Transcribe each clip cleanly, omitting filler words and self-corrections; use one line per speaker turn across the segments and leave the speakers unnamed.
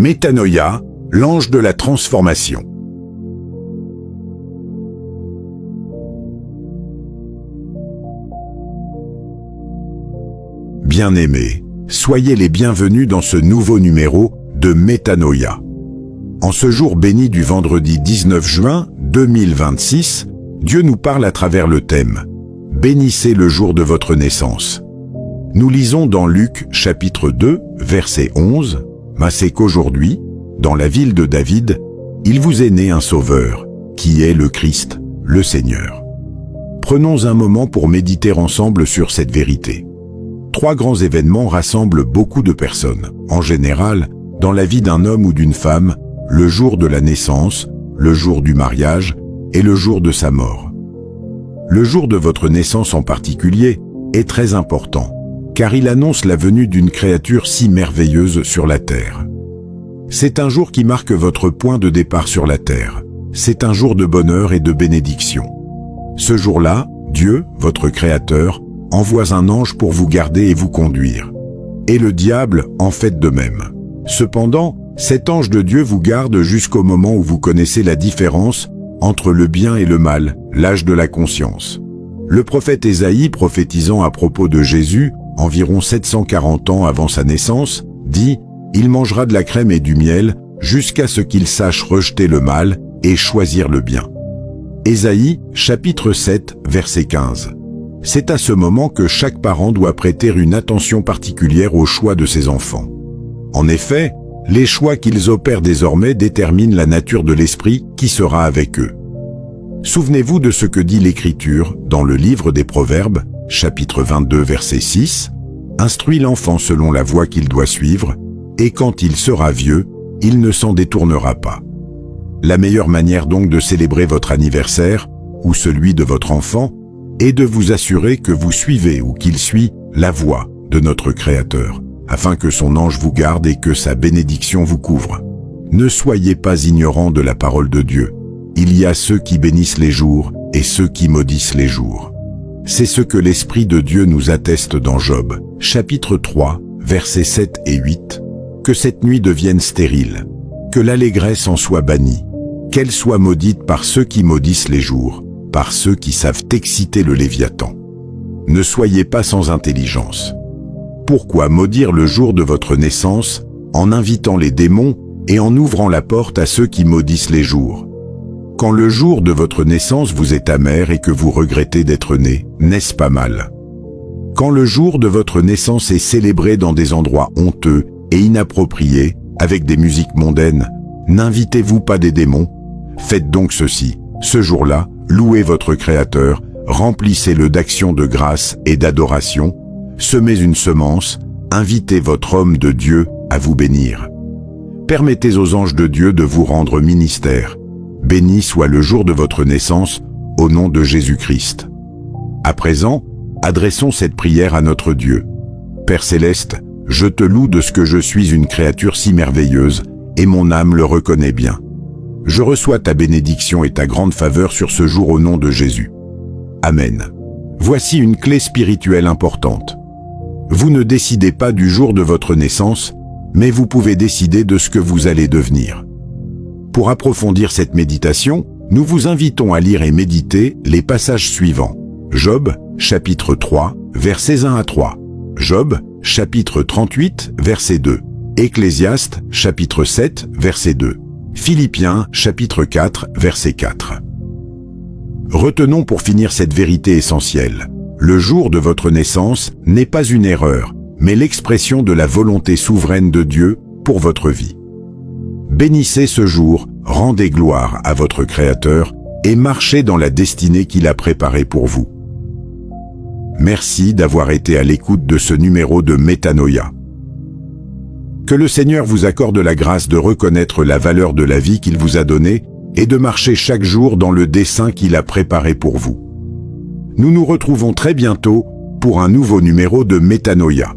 Métanoïa, l'ange de la transformation. Bien-aimés, soyez les bienvenus dans ce nouveau numéro de Métanoïa. En ce jour béni du vendredi 19 juin 2026, Dieu nous parle à travers le thème « Bénissez le jour de votre naissance ». Nous lisons dans Luc chapitre 2, verset 11, « C'est qu'aujourd'hui, dans la ville de David, il vous est né un sauveur, qui est le Christ, le Seigneur ». Prenons un moment pour méditer ensemble sur cette vérité. 3 grands événements rassemblent beaucoup de personnes. En général, dans la vie d'un homme ou d'une femme, le jour de la naissance, le jour du mariage et le jour de sa mort. Le jour de votre naissance en particulier est très important, car il annonce la venue d'une créature si merveilleuse sur la terre. C'est un jour qui marque votre point de départ sur la terre. C'est un jour de bonheur et de bénédiction. Ce jour-là, Dieu, votre Créateur, envoie un ange pour vous garder et vous conduire. Et le diable en fait de même. Cependant, cet ange de Dieu vous garde jusqu'au moment où vous connaissez la différence entre le bien et le mal, l'âge de la conscience. Le prophète Ésaïe, prophétisant à propos de Jésus, environ 740 ans avant sa naissance, dit « Il mangera de la crème et du miel jusqu'à ce qu'il sache rejeter le mal et choisir le bien. » Ésaïe, chapitre 7, verset 15. C'est à ce moment que chaque parent doit prêter une attention particulière au choix de ses enfants. En effet, les choix qu'ils opèrent désormais déterminent la nature de l'esprit qui sera avec eux. Souvenez-vous de ce que dit l'Écriture dans le livre des Proverbes, chapitre 22, verset 6. « Instruis l'enfant selon la voie qu'il doit suivre, et quand il sera vieux, il ne s'en détournera pas. » La meilleure manière donc de célébrer votre anniversaire, ou celui de votre enfant, est de vous assurer que vous suivez ou qu'il suit la voie de notre Créateur, afin que son ange vous garde et que sa bénédiction vous couvre. Ne soyez pas ignorants de la parole de Dieu. Il y a ceux qui bénissent les jours et ceux qui maudissent les jours. C'est ce que l'Esprit de Dieu nous atteste dans Job, chapitre 3, versets 7 et 8. Que cette nuit devienne stérile, que l'allégresse en soit bannie, qu'elle soit maudite par ceux qui maudissent les jours, par ceux qui savent exciter le Léviathan. Ne soyez pas sans intelligence. Pourquoi maudire le jour de votre naissance en invitant les démons et en ouvrant la porte à ceux qui maudissent les jours? Quand le jour de votre naissance vous est amer et que vous regrettez d'être né, n'est-ce pas mal? Quand le jour de votre naissance est célébré dans des endroits honteux et inappropriés, avec des musiques mondaines, n'invitez-vous pas des démons? Faites donc ceci, ce jour-là, louez votre Créateur, remplissez-le d'actions de grâce et d'adoration, semez une semence, invitez votre homme de Dieu à vous bénir. Permettez aux anges de Dieu de vous rendre ministère. Béni soit le jour de votre naissance, au nom de Jésus-Christ. À présent, adressons cette prière à notre Dieu. Père céleste, je te loue de ce que je suis une créature si merveilleuse, et mon âme le reconnaît bien. Je reçois ta bénédiction et ta grande faveur sur ce jour au nom de Jésus. Amen. Voici une clé spirituelle importante. Vous ne décidez pas du jour de votre naissance, mais vous pouvez décider de ce que vous allez devenir. Pour approfondir cette méditation, nous vous invitons à lire et méditer les passages suivants. Job, chapitre 3, versets 1 à 3. Job, chapitre 38, verset 2. Ecclésiaste, chapitre 7, verset 2. Philippiens, chapitre 4, verset 4. Retenons pour finir cette vérité essentielle. Le jour de votre naissance n'est pas une erreur, mais l'expression de la volonté souveraine de Dieu pour votre vie. Bénissez ce jour, rendez gloire à votre Créateur et marchez dans la destinée qu'il a préparée pour vous. Merci d'avoir été à l'écoute de ce numéro de Métanoïa. Que le Seigneur vous accorde la grâce de reconnaître la valeur de la vie qu'il vous a donnée et de marcher chaque jour dans le dessein qu'il a préparé pour vous. Nous nous retrouvons très bientôt pour un nouveau numéro de Métanoïa.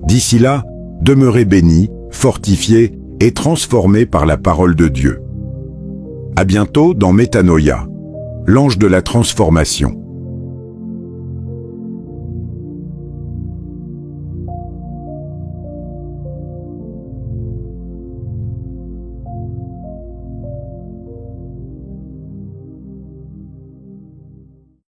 D'ici là, demeurez bénis, fortifiés et transformés par la parole de Dieu. À bientôt dans Métanoïa, l'ange de la transformation.